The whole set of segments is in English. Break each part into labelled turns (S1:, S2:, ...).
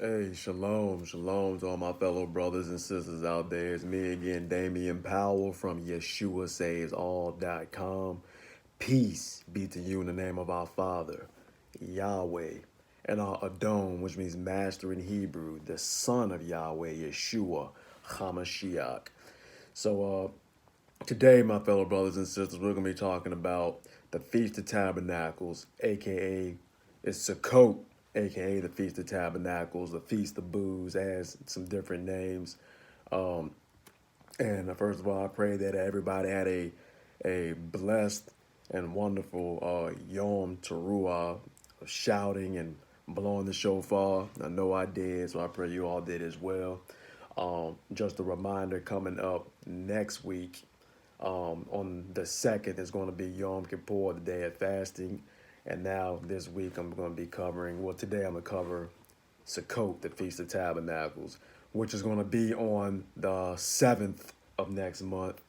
S1: Hey, shalom, shalom to all my fellow brothers and sisters out there. It's me again, Damian Powell from YeshuaSavesAll.com. Peace be to you in the name of our Father, Yahweh, and our Adon, which means master in Hebrew, the son of Yahweh, Yeshua, HaMashiach. Today, my fellow brothers and sisters, we're going to be talking about the Feast of Tabernacles, aka it's Sukkot, aka the Feast of Tabernacles, the Feast of Booths, has some different names. Um, and first of all, I pray that everybody had a blessed and wonderful Yom Teruah, of shouting and blowing the shofar. I know I did, so I pray you all did as well. Just a reminder, coming up next week, on the 2nd is going to be Yom Kippur, the day of fasting. And now this week I'm going to be covering, well, today I'm going to cover Sukkot, the Feast of Tabernacles, which is going to be on the 7th of next month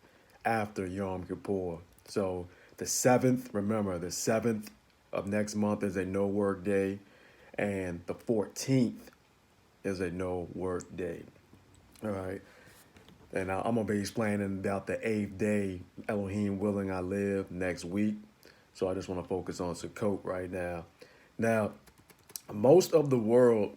S1: after Yom Kippur. So the 7th, remember, the 7th of next month is a no work day, and the 14th is a no work day. All right. And I'm going to be explaining about the 8th day, Elohim willing I live, next week. So I just want to focus on Sukkot right now. Now, most of the world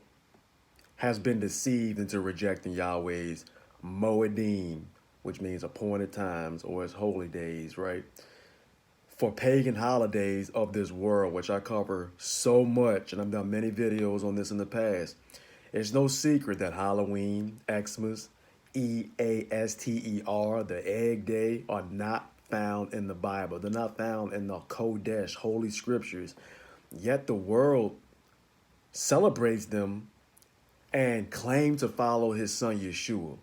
S1: has been deceived into rejecting Yahweh's Moedim, which means appointed times or his holy days, right? For pagan holidays of this world, which I cover so much, and I've done many videos on this in the past, it's no secret that Halloween, Xmas, Easter, the Egg Day, are not found in the Bible. They're not found in the Kodesh, Holy Scriptures. Yet the world celebrates them and claims to follow his son Yeshua.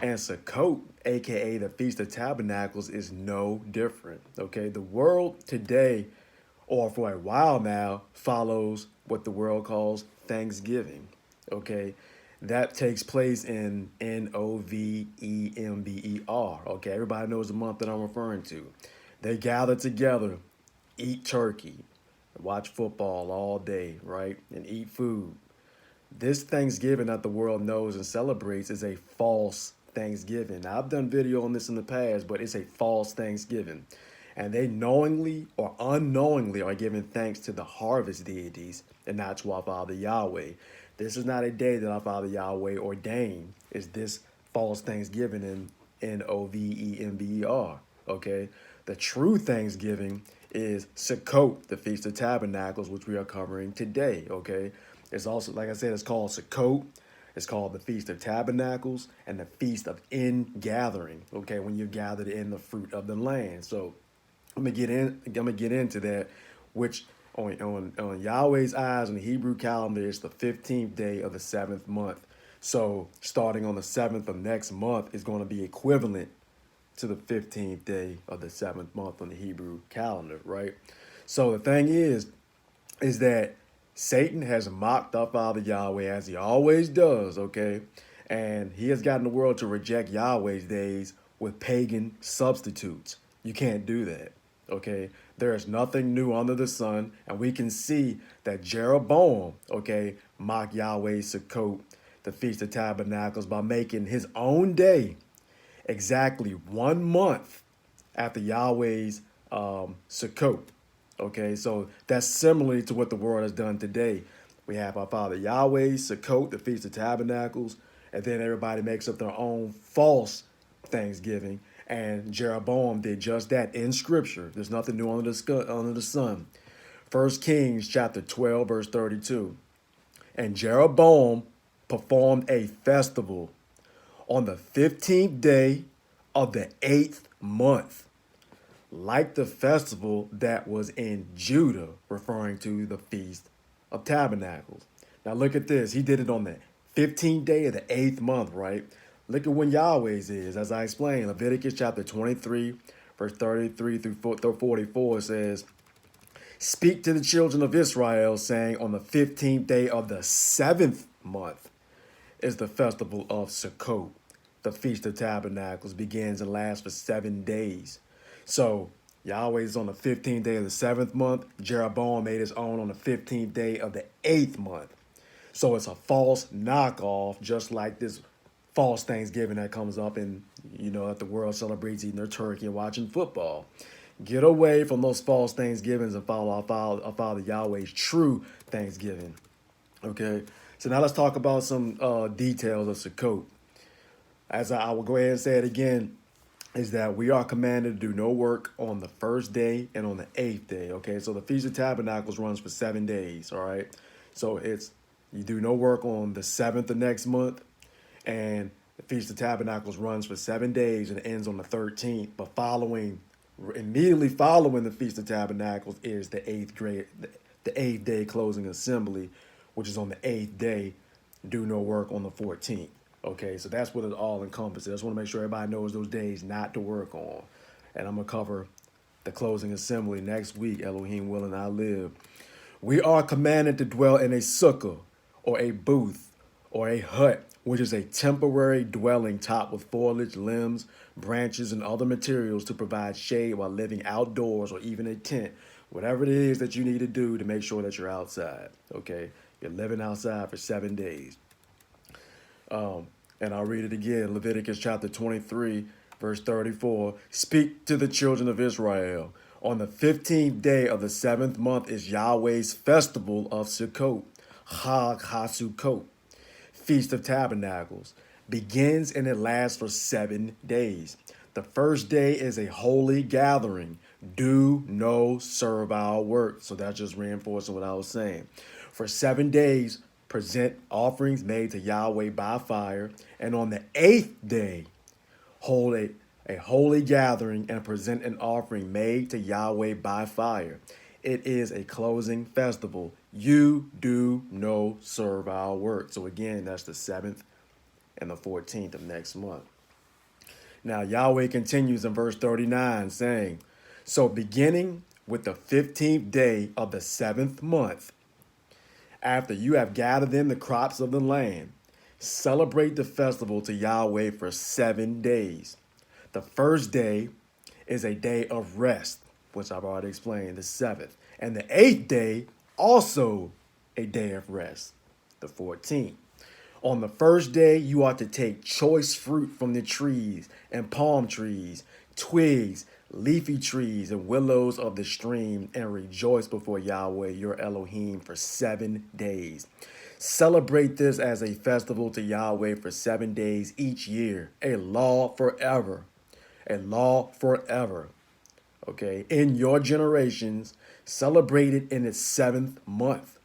S1: And Sukkot, aka the Feast of Tabernacles, is no different. Okay, the world today, or for a while now, follows what the world calls Thanksgiving. Okay, that takes place in November. Okay, everybody knows the month that I'm referring to. They gather together, eat turkey, watch football all day, right, and eat food. This Thanksgiving that the world knows and celebrates is a false Thanksgiving. Now, I've done video on this in the past, but it's a false Thanksgiving. And they knowingly or unknowingly are giving thanks to the harvest deities and not to our Father Yahweh. This is not a day that our Father Yahweh ordained. It's this false Thanksgiving in November. Okay? The true Thanksgiving is Sukkot, the Feast of Tabernacles, which we are covering today. Okay? It's also, like I said, it's called Sukkot. It's called the Feast of Tabernacles and the Feast of Ingathering. Okay, when you're gathered in the fruit of the land. So I'm gonna get into that, which on Yahweh's eyes on the Hebrew calendar is the 15th day of the 7th month. So starting on the 7th of next month is going to be equivalent to the 15th day of the 7th month on the Hebrew calendar, right? So the thing is that Satan has mocked our Father Yahweh as he always does, okay? And he has gotten the world to reject Yahweh's days with pagan substitutes. You can't do that, okay? There is nothing new under the sun, and we can see that Jeroboam, okay, mocked Yahweh's Sukkot, the Feast of Tabernacles, by making his own day exactly 1 month after Yahweh's Sukkot. Okay, so that's similar to what the world has done today. We have our Father Yahweh, Sukkot, the Feast of Tabernacles, and then everybody makes up their own false Thanksgiving. And Jeroboam did just that in Scripture. There's nothing new under the sun. 1 Kings chapter 12, verse 32. And Jeroboam performed a festival on the 15th day of the 8th month, like the festival that was in Judah, referring to the Feast of Tabernacles. Now look at this. He did it on the 15th day of the 8th month, right? Look at when Yahweh's is. As I explained, Leviticus chapter 23, verse 33 through 44 says, "Speak to the children of Israel, saying, on the 15th day of the 7th month is the festival of Sukkot. The Feast of Tabernacles begins and lasts for 7 days." So Yahweh is on the 15th day of the 7th month. Jeroboam made his own on the 15th day of the 8th month. So it's a false knockoff, just like this false Thanksgiving that comes up and, that the world celebrates eating their turkey and watching football. Get away from those false Thanksgivings and follow our Father Yahweh's true Thanksgiving. Okay? So now let's talk about some details of Sukkot. As I will go ahead and say it again, is that we are commanded to do no work on the first day and on the eighth day. Okay, so the Feast of Tabernacles runs for 7 days. All right, so you do no work on the 7th of next month, and the Feast of Tabernacles runs for 7 days and ends on the 13th. But immediately following the Feast of Tabernacles is the eighth day closing assembly, which is on the eighth day. Do no work on the 14th. Okay, so that's what it all encompasses. I just want to make sure everybody knows those days not to work on. And I'm going to cover the closing assembly next week, Elohim willing, I live. We are commanded to dwell in a sukkah, or a booth, or a hut, which is a temporary dwelling topped with foliage, limbs, branches, and other materials to provide shade while living outdoors, or even a tent. Whatever it is that you need to do to make sure that you're outside. Okay, you're living outside for 7 days. And I'll read it again. Leviticus chapter 23, verse 34. Speak to the children of Israel. On the 15th day of the 7th month is Yahweh's festival of Sukkot, Chag HaSukkot, Feast of Tabernacles. Begins and it lasts for 7 days. The first day is a holy gathering. Do no servile work. So that's just reinforcing what I was saying. For 7 days, present offerings made to Yahweh by fire, and on the 8th day, hold a holy gathering and present an offering made to Yahweh by fire. It is a closing festival. You do no servile work. So again, that's the 7th and the 14th of next month. Now, Yahweh continues in verse 39 saying, so beginning with the 15th day of the 7th month, after you have gathered in the crops of the land, celebrate the festival to Yahweh for 7 days. The first day is a day of rest, which I've already explained, the 7th. And the 8th day, also a day of rest, the 14th. On the first day, you are to take choice fruit from the trees and palm trees, twigs, leafy trees, and willows of the stream, and rejoice before Yahweh your Elohim for 7 days. Celebrate this as a festival to Yahweh for 7 days each year, a law forever. A law forever. Okay, in your generations, celebrate it in its 7th month.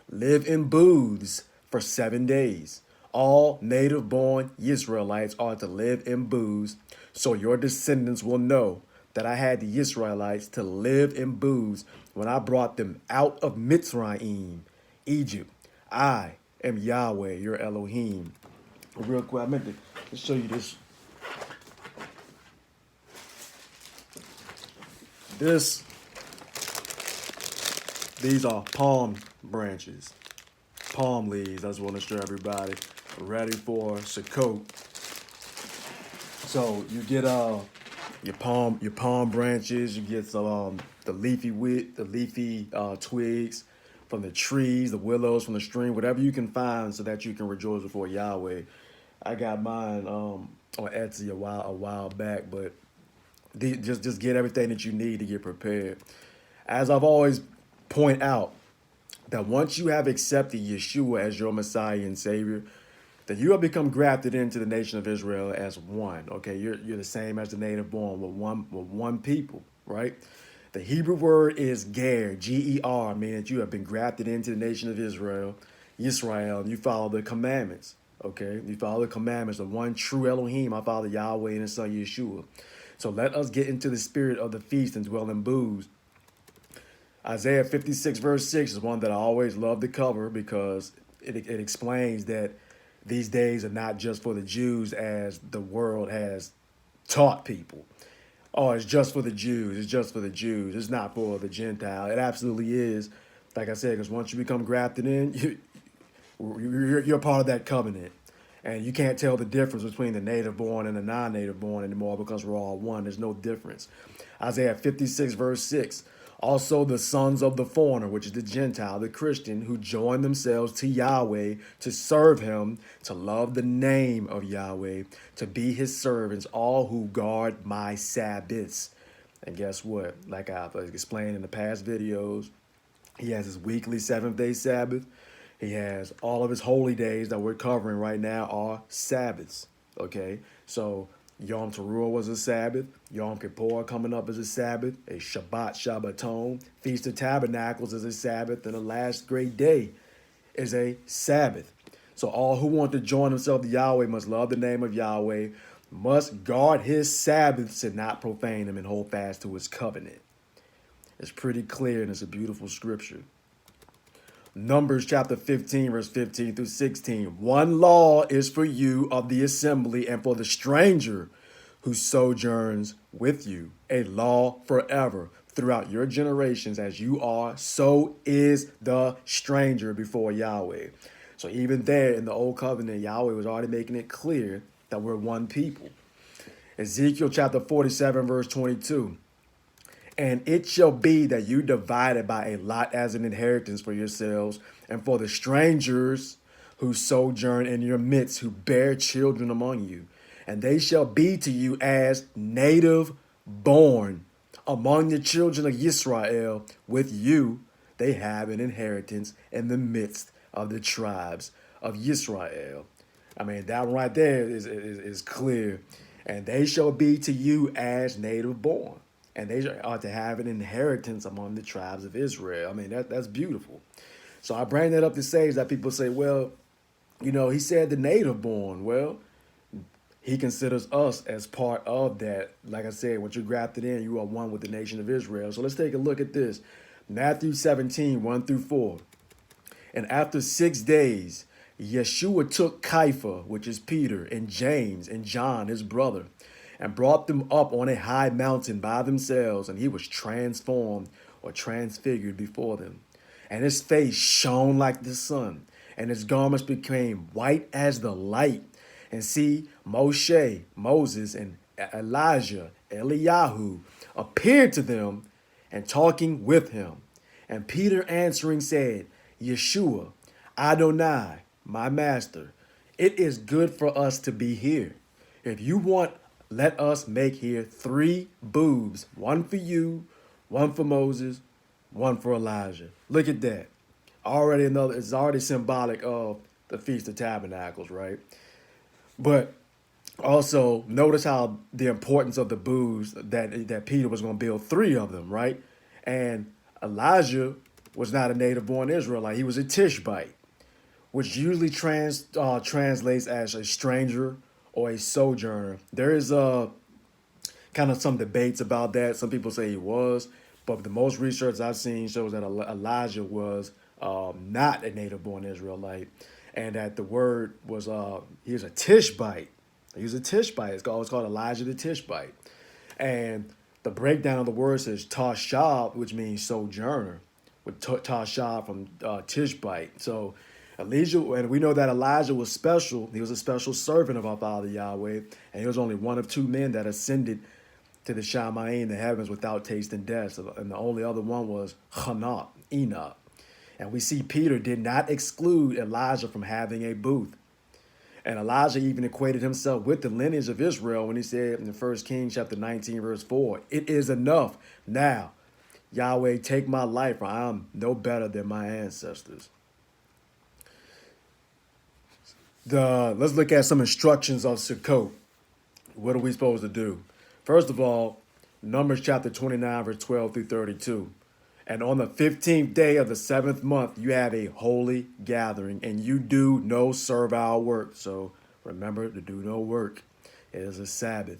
S1: Live in booths for 7 days. All native-born Israelites are to live in booths, so your descendants will know that I had the Israelites to live in booths when I brought them out of Mitzrayim, Egypt. I am Yahweh, your Elohim. Real quick, I meant to show you this. These are palm branches, palm leaves. I just want to show everybody ready for Sukkot. So you get your palm branches. You get some the leafy twigs from the trees, the willows from the stream, whatever you can find, so that you can rejoice before Yahweh. I got mine on Etsy a while back, but just get everything that you need to get prepared. As I've always point out, that once you have accepted Yeshua as your Messiah and Savior, that you have become grafted into the nation of Israel as one. Okay, you're the same as the native born, with one people, right? The Hebrew word is ger, G-E-R, meaning that you have been grafted into the nation of Israel, and you follow the commandments. Okay, you follow the commandments of one true Elohim, our Father Yahweh and His Son Yeshua. So let us get into the spirit of the feast and dwell in booths. Isaiah 56 verse 6 is one that I always love to cover, because it explains that these days are not just for the Jews as the world has taught people. Oh, it's just for the Jews. It's just for the Jews. It's not for the Gentile. It absolutely is. Like I said, because once you become grafted in, you're part of that covenant. And you can't tell the difference between the native born and the non-native born anymore, because we're all one. There's no difference. Isaiah 56 verse 6. Also the sons of the foreigner, which is the Gentile, the Christian, who join themselves to Yahweh to serve him, to love the name of Yahweh, to be his servants, all who guard my Sabbaths. And guess what? Like I've explained in the past videos, he has his weekly seventh-day Sabbath. He has all of his holy days that we're covering right now are Sabbaths. Okay? So Yom Teruah was a Sabbath. Yom Kippur coming up as a Sabbath. A Shabbat, Shabbaton. Feast of Tabernacles is a Sabbath. And the last great day is a Sabbath. So all who want to join themselves to Yahweh must love the name of Yahweh, must guard his Sabbaths and not profane them, and hold fast to his covenant. It's pretty clear, and it's a beautiful scripture. Numbers chapter 15, verse 15 through 16. One law is for you of the assembly and for the stranger who sojourns with you, a law forever throughout your generations. As you are, so is the stranger before Yahweh. So even there in the old covenant, Yahweh was already making it clear that we're one people. Ezekiel chapter 47, verse 22. And it shall be that you divide it by a lot as an inheritance for yourselves and for the strangers who sojourn in your midst, who bear children among you. And they shall be to you as native born among the children of Israel. With you they have an inheritance in the midst of the tribes of Israel. I mean, that one right there is clear. And they shall be to you as native born. And they are to have an inheritance among the tribes of Israel. I mean, that's beautiful. So I bring that up to say is that people say, well, you know, he said the native born. Well, he considers us as part of that. Like I said, once you're grafted in, you are one with the nation of Israel. So let's take a look at this. Matthew 17, 1 through 4. And after 6 days, Yeshua took Kepha, which is Peter, and James, and John, his brother, and brought them up on a high mountain by themselves, and he was transformed or transfigured before them. And his face shone like the sun, and his garments became white as the light. And see, Moses, and Elijah, Eliyahu, appeared to them and talking with him. And Peter answering said, Yeshua, Adonai, my master, it is good for us to be here. If you want, let us make here 3 booths, one for you, one for Moses, one for Elijah. Look at that. It's already symbolic of the Feast of Tabernacles, right? But also notice how the importance of the booths that Peter was going to build 3 of them, right? And Elijah was not a native born Israelite. He was a Tishbite, which usually translates as a stranger or a sojourner. There is kind of some debates about that. Some people say he was, but the most research I've seen shows that Elijah was not a native-born Israelite, and that the word was he was a Tishbite. He was a Tishbite. It's called Elijah the Tishbite, and the breakdown of the word says Tashab, which means sojourner, with Tashab from Tishbite. So Elijah, and we know that Elijah was special. He was a special servant of our Father Yahweh, and he was only one of 2 men that ascended to the Shamayim, the heavens, without tasting death. And the only other one was Enoch. And we see Peter did not exclude Elijah from having a booth. And Elijah even equated himself with the lineage of Israel when he said in 1 Kings chapter 19, verse 4, it is enough now, Yahweh, take my life, for I am no better than my ancestors. Let's look at some instructions of Sukkot. What are we supposed to do? First of all, Numbers chapter 29, verse 12 through 32. And on the 15th day of the 7th month, you have a holy gathering, and you do no servile work. So remember to do no work. It is a Sabbath.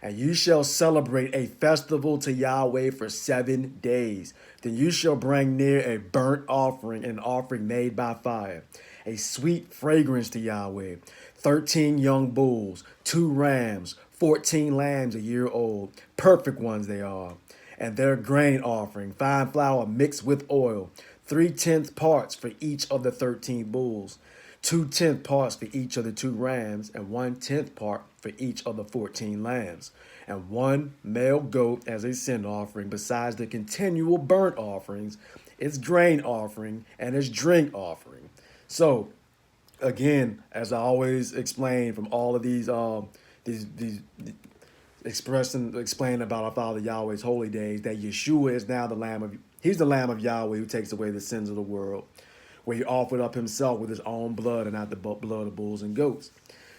S1: And you shall celebrate a festival to Yahweh for 7 days. Then you shall bring near a burnt offering, an offering made by fire, a sweet fragrance to Yahweh, 13 young bulls, 2 rams, 14 lambs a year old, perfect ones they are, and their grain offering, fine flour mixed with oil, 3/10 parts for each of the 13 bulls, 2/10 parts for each of the 2 rams, and 1/10 part for each of the 14 lambs, and 1 male goat as a sin offering, besides the continual burnt offerings, its grain offering, and its drink offering. So, again, as I always explain from all of these explain about our Father Yahweh's holy days, that Yeshua is now he's the Lamb of Yahweh who takes away the sins of the world, where he offered up himself with his own blood and not the blood of bulls and goats.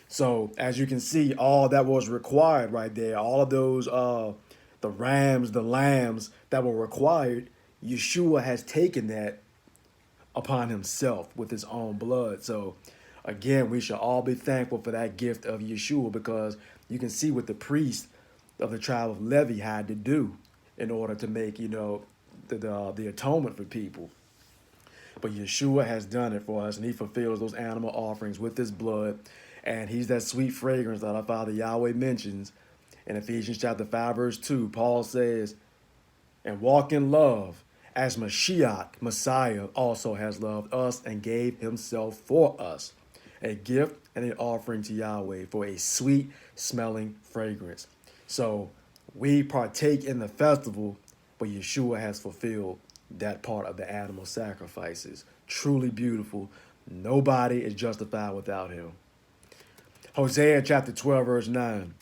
S1: So as you can see, all that was required right there, all of those the rams, the lambs that were required, Yeshua has taken that upon himself with his own blood. So again, we should all be thankful for that gift of Yeshua, because you can see what the priest of the tribe of Levi had to do in order to make, the atonement for people. But Yeshua has done it for us, and he fulfills those animal offerings with his blood. And he's that sweet fragrance that our Father Yahweh mentions in Ephesians chapter 5, verse 2. Paul says, and walk in love, as Mashiach, Messiah, also has loved us and gave himself for us, a gift and an offering to Yahweh for a sweet smelling fragrance. So we partake in the festival, but Yeshua has fulfilled that part of the animal sacrifices. Truly beautiful. Nobody is justified without him. Hosea chapter 12, verse 9.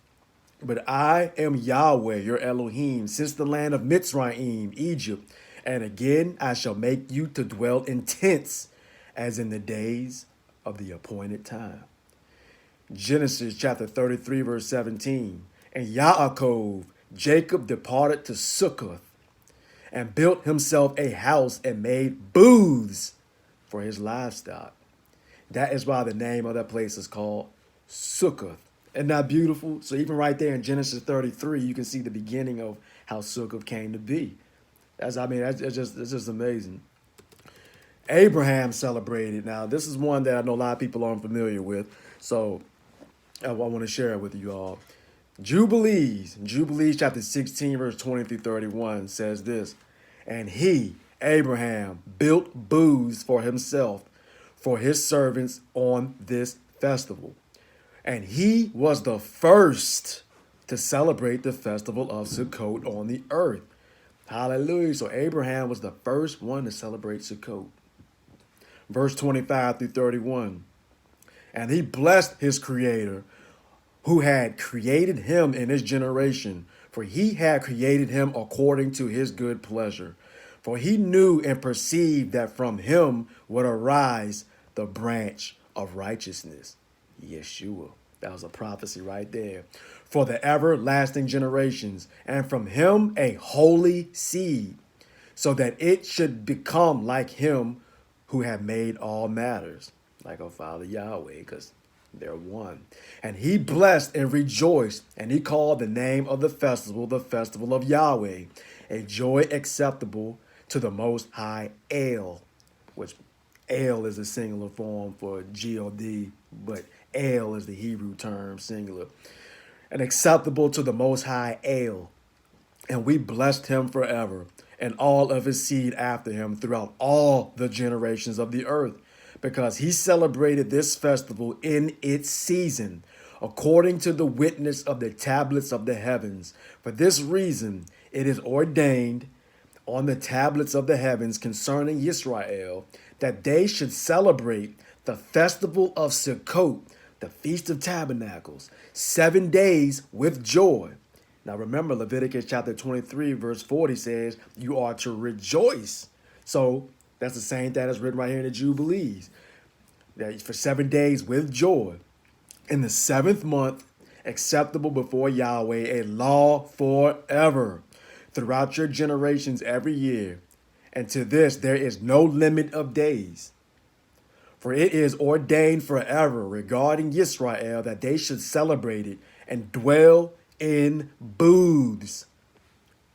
S1: But I am Yahweh, your Elohim, since the land of Mitzrayim, Egypt. And again I shall make you to dwell in tents, as in the days of the appointed time. Genesis chapter 33, verse 17. And Yaakov, Jacob, departed to Sukkot, and built himself a house and made booths for his livestock. That is why the name of that place is called Sukkot. Isn't that beautiful? So even right there in Genesis 33, you can see the beginning of how Sukkot came to be. It's just amazing. Abraham celebrated. Now, this is one that I know a lot of people aren't familiar with, so I want to share it with you all. Jubilees chapter 16, verse 20 through 31 says this, and he, Abraham, built booths for himself, for his servants on this festival. And he was the first to celebrate the festival of Sukkot on the earth. Hallelujah. So Abraham was the first one to celebrate Sukkot. Verse 25 through 31. And he blessed his creator, who had created him in his generation, for he had created him according to his good pleasure. For he knew and perceived that from him would arise the branch of righteousness. Yeshua. That was a prophecy right there. For the everlasting generations, and from him a holy seed, so that it should become like him who had made all matters, like our Father Yahweh, because they're one. And he blessed and rejoiced, and he called the name of the festival of Yahweh, a joy acceptable to the Most High El, which El is a singular form for God, but El is the Hebrew term singular. And acceptable to the Most High El. And we blessed him forever, and all of his seed after him throughout all the generations of the earth, because he celebrated this festival in its season, according to the witness of the tablets of the heavens. For this reason, it is ordained on the tablets of the heavens concerning Israel, that they should celebrate the festival of Sukkot, the Feast of Tabernacles, 7 days with joy. Now remember, Leviticus chapter 23, verse 40 says, you are to rejoice. So that's the same thing that's written right here in the Jubilees. That for 7 days with joy. In the 7th month, acceptable before Yahweh, a law forever, throughout your generations every year. And to this there is no limit of days. For it is ordained forever regarding Israel that they should celebrate it and dwell in booths,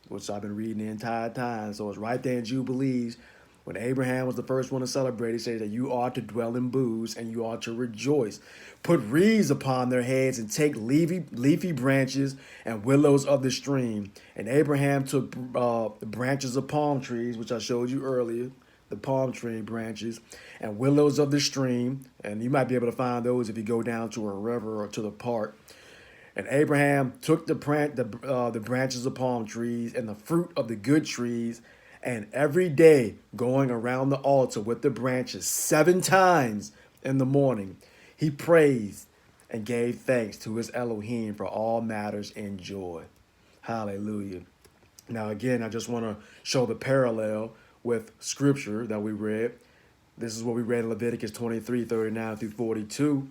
S1: which I've been reading the entire time. So it's right there in Jubilees. When Abraham was the first one to celebrate, it says that you are to dwell in booths and you are to rejoice. Put wreaths upon their heads and take leafy branches and willows of the stream. And Abraham took the branches of palm trees, which I showed you earlier, the palm tree branches, and willows of the stream. And you might be able to find those if you go down to a river or to the park. And Abraham took the branches of palm trees and the fruit of the good trees, and every day going around the altar with the branches 7 times in the morning, he praised and gave thanks to his Elohim for all matters in joy. Hallelujah. Now, again, I just want to show the parallel with scripture that we read. This is what we read in Leviticus 23, 39 through 42.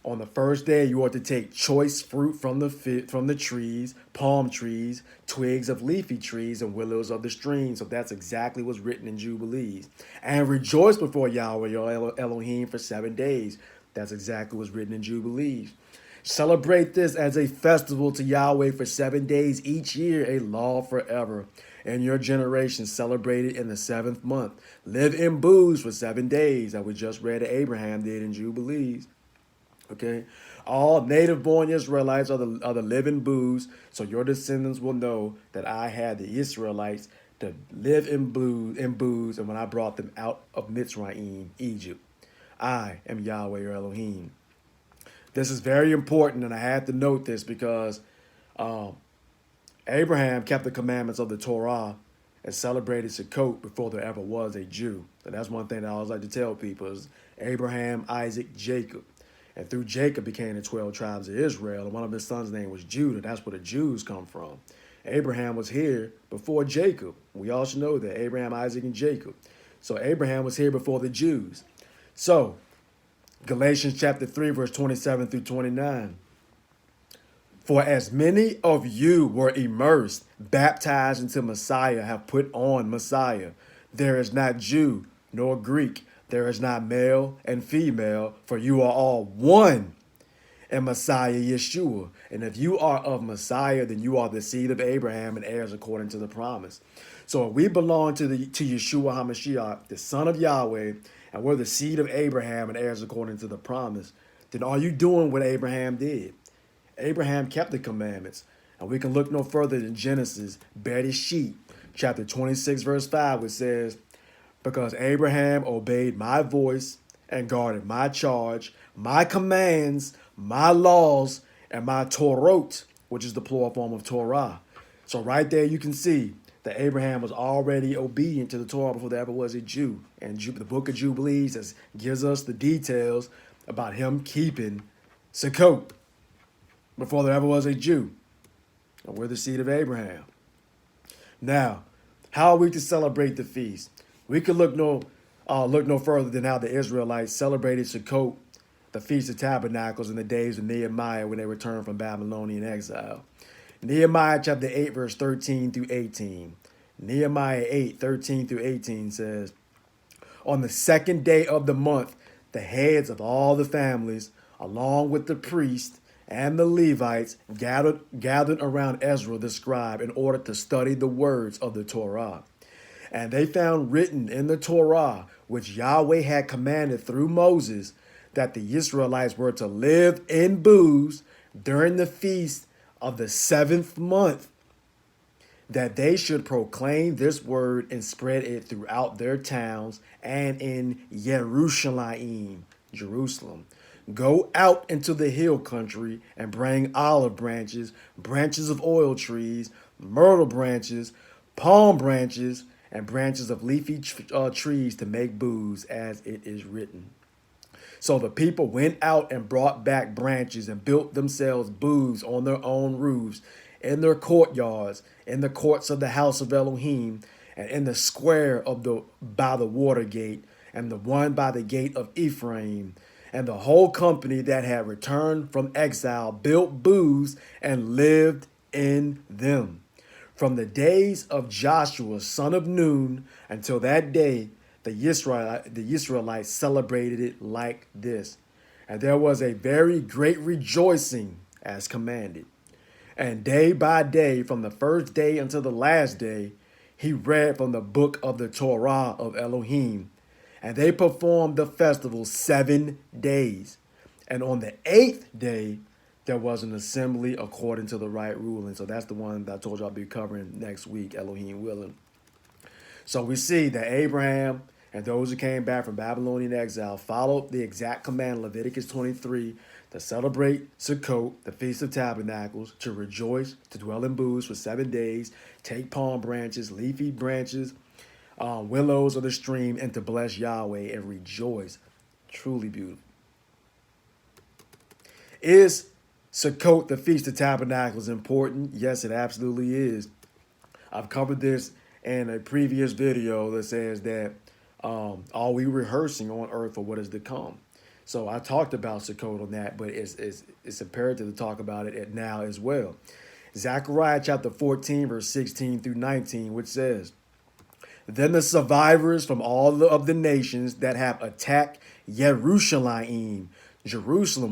S1: On the first day, you are to take choice fruit from the trees, palm trees, twigs of leafy trees, and willows of the stream. So that's exactly what's written in Jubilees. And rejoice before Yahweh, your Elohim, for 7 days. That's exactly what's written in Jubilees. Celebrate this as a festival to Yahweh for 7 days each year, a law forever. And your generation celebrate it in the 7th month. Live in booths for 7 days, that we just read that Abraham did in Jubilees. Okay, all native-born Israelites are the living booths, so your descendants will know that I had the Israelites to live in booths, and when I brought them out of Mitzrayim, Egypt, I am Yahweh your Elohim. This is very important, and I had to note this because Abraham kept the commandments of the Torah and celebrated Sukkot before there ever was a Jew. And that's one thing that I always like to tell people is Abraham, Isaac, Jacob. And through Jacob became the 12 tribes of Israel. And one of his sons' name was Judah. That's where the Jews come from. Abraham was here before Jacob. We all should know that. Abraham, Isaac, and Jacob. So Abraham was here before the Jews. So, Galatians chapter 3, verse 27 through 29. For as many of you were immersed, baptized into Messiah, have put on Messiah. There is not Jew nor Greek. There is not male and female, for you are all one in Messiah Yeshua. And if you are of Messiah, then you are the seed of Abraham and heirs according to the promise. So if we belong to Yeshua HaMashiach, the son of Yahweh, and we're the seed of Abraham and heirs according to the promise, then are you doing what Abraham did? Abraham kept the commandments. And we can look no further than Genesis, Bereshit, chapter 26, verse 5, which says, because Abraham obeyed my voice and guarded my charge, my commands, my laws, and my Torot, which is the plural form of Torah. So right there you can see that Abraham was already obedient to the Torah before there ever was a Jew. And the book of Jubilees gives us the details about him keeping Sukkot before there ever was a Jew. And we're the seed of Abraham. Now, how are we to celebrate the feast? We could look no further than how the Israelites celebrated Sukkot, the Feast of Tabernacles, in the days of Nehemiah when they returned from Babylonian exile. Nehemiah chapter 8, verse 13 through 18. Nehemiah 8, 13 through 18 says, on the 2nd day of the month, the heads of all the families, along with the priests and the Levites, gathered around Ezra the scribe in order to study the words of the Torah. And they found written in the Torah, which Yahweh had commanded through Moses, that the Israelites were to live in booths during the feast of the 7th month, that they should proclaim this word and spread it throughout their towns and in Jerusalem. Go out into the hill country and bring olive branches, branches of oil trees, myrtle branches, palm branches, and branches of leafy trees to make booths, as it is written. So the people went out and brought back branches and built themselves booths on their own roofs, in their courtyards, in the courts of the house of Elohim, and in the square by the water gate, and the one by the gate of Ephraim. And the whole company that had returned from exile built booths and lived in them. From the days of Joshua, son of Nun, until that day, the Israelites celebrated it like this. And there was a very great rejoicing as commanded. And day by day, from the first day until the last day, he read from the book of the Torah of Elohim. And they performed the festival 7 days. And on the 8th day, there was an assembly according to the right ruling. So that's the one that I told you I'll be covering next week, Elohim willing. So we see that Abraham And those who came back from Babylonian exile followed the exact command in Leviticus 23 to celebrate Sukkot, the Feast of Tabernacles, to rejoice, to dwell in booths for 7 days, take palm branches, leafy branches, willows of the stream, and to bless Yahweh and rejoice. Truly beautiful. Is Sukkot, the Feast of Tabernacles, important? Yes, it absolutely is. I've covered this in a previous video that says that are we rehearsing on earth for what is to come? So I talked about Sukkot on that, but it's imperative to talk about it now as well. Zechariah chapter 14, verse 16 through 19, which says, then the survivors from all of the nations that have attacked Jerusalem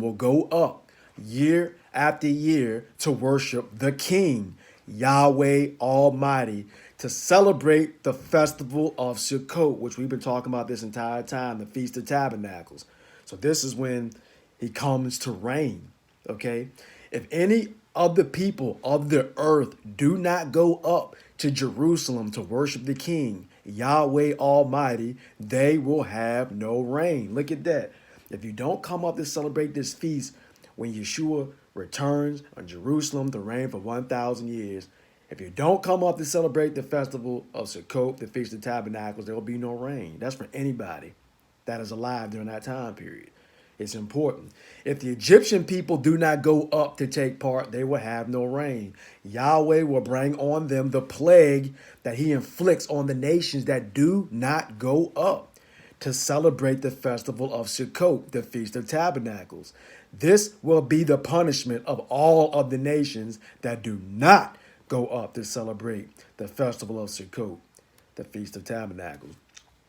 S1: will go up year after year to worship the King, Yahweh Almighty, to celebrate the festival of Sukkot, which we've been talking about this entire time, the Feast of Tabernacles. So this is when he comes to reign, okay? If any of the people of the earth do not go up to Jerusalem to worship the King, Yahweh Almighty, they will have no rain. Look at that. If you don't come up to celebrate this feast when Yeshua returns on Jerusalem to reign for 1,000 years, if you don't come up to celebrate the festival of Sukkot, the Feast of Tabernacles, there will be no rain. That's for anybody that is alive during that time period. It's important. If the Egyptian people do not go up to take part, they will have no rain. Yahweh will bring on them the plague that he inflicts on the nations that do not go up to celebrate the festival of Sukkot, the Feast of Tabernacles. This will be the punishment of all of the nations that do not go up to celebrate the festival of Sukkot, the Feast of Tabernacles.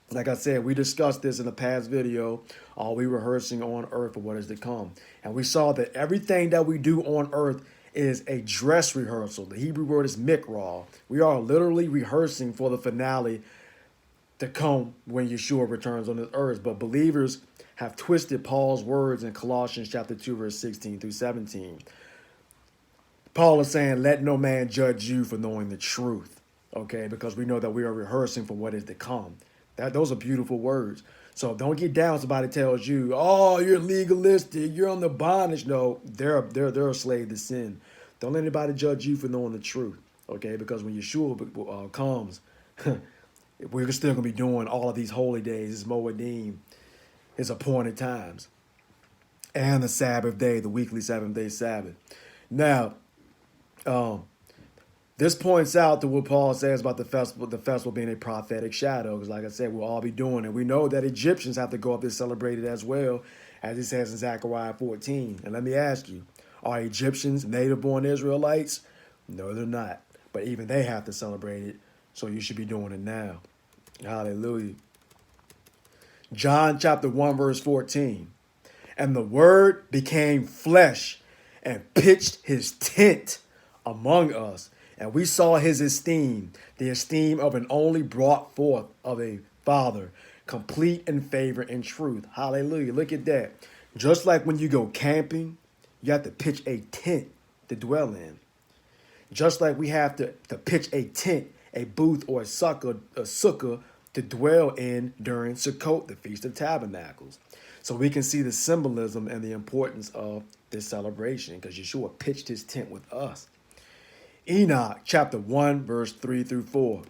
S1: Like I said, we discussed this in a past video. Are we rehearsing on earth for what is to come? And we saw that everything that we do on earth is a dress rehearsal. The Hebrew word is mikra. We are literally rehearsing for the finale to come when Yeshua returns on this earth. But believers have twisted Paul's words in Colossians chapter 2, verse 16 through 17. Paul is saying, let no man judge you for knowing the truth, okay? Because we know that we are rehearsing for what is to come. Those are beautiful words. So don't get down. Somebody tells you, oh, you're legalistic, you're on the bondage. No, they're a slave to sin. Don't let anybody judge you for knowing the truth, okay? Because when Yeshua comes, we're still going to be doing all of these holy days, his Moedim, his appointed times, and the Sabbath day, the weekly 7-day Sabbath. Now, this points out to what Paul says about the festival being a prophetic shadow, because like I said, we'll all be doing it. We know that Egyptians have to go up to celebrate it as well, as it says in Zechariah 14. And let me ask you, are Egyptians native-born Israelites? No, they're not. But even they have to celebrate it, so you should be doing it now. Hallelujah. John chapter 1, verse 14. And the Word became flesh and pitched his tent among us. And we saw his esteem, the esteem of an only brought forth of a Father, complete in favor and truth. Hallelujah. Look at that. Just like when you go camping, you have to pitch a tent to dwell in. Just like we have to pitch a tent, a booth, or a sukkah to dwell in during Sukkot, the Feast of Tabernacles. So we can see the symbolism and the importance of this celebration because Yeshua pitched his tent with us. Enoch chapter 1, verse 3 through 4.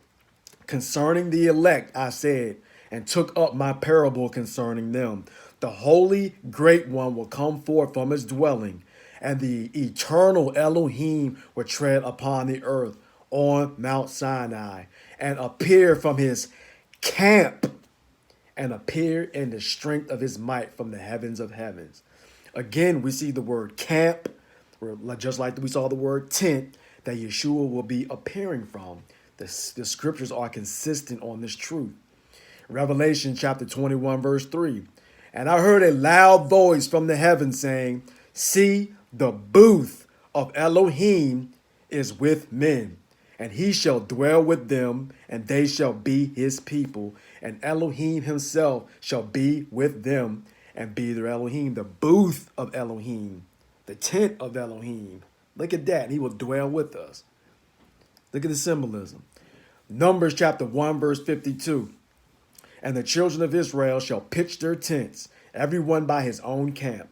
S1: Concerning the elect, I said, and took up my parable concerning them. The holy great one will come forth from his dwelling, and the eternal Elohim will tread upon the earth on Mount Sinai, and appear from his camp, and appear in the strength of his might from the heavens of heavens. Again, we see the word camp, just like we saw the word tent, that Yeshua will be appearing from. The scriptures are consistent on this truth. Revelation chapter 21, verse 3. And I heard a loud voice from the heavens saying, see, the booth of Elohim is with men, and he shall dwell with them, and they shall be his people, and Elohim himself shall be with them, and be their Elohim. The booth of Elohim, the tent of Elohim. Look at that. He will dwell with us. Look at the symbolism. Numbers chapter 1, verse 52. And the children of Israel shall pitch their tents, every one by his own camp,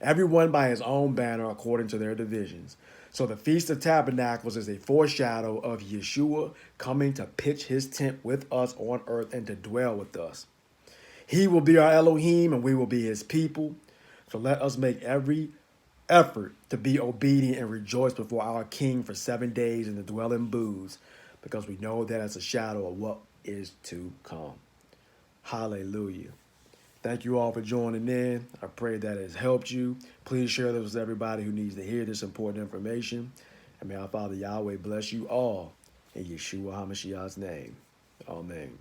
S1: every one by his own banner according to their divisions. So the Feast of Tabernacles is a foreshadow of Yeshua coming to pitch his tent with us on earth and to dwell with us. He will be our Elohim and we will be his people. So let us make every effort to be obedient and rejoice before our King for 7 days and to dwell in booths, because we know that it's a shadow of what is to come. Hallelujah. Thank you all for joining in. I pray that it has helped you. Please share this with everybody who needs to hear this important information. And may our Father Yahweh bless you all in Yeshua HaMashiach's name. Amen.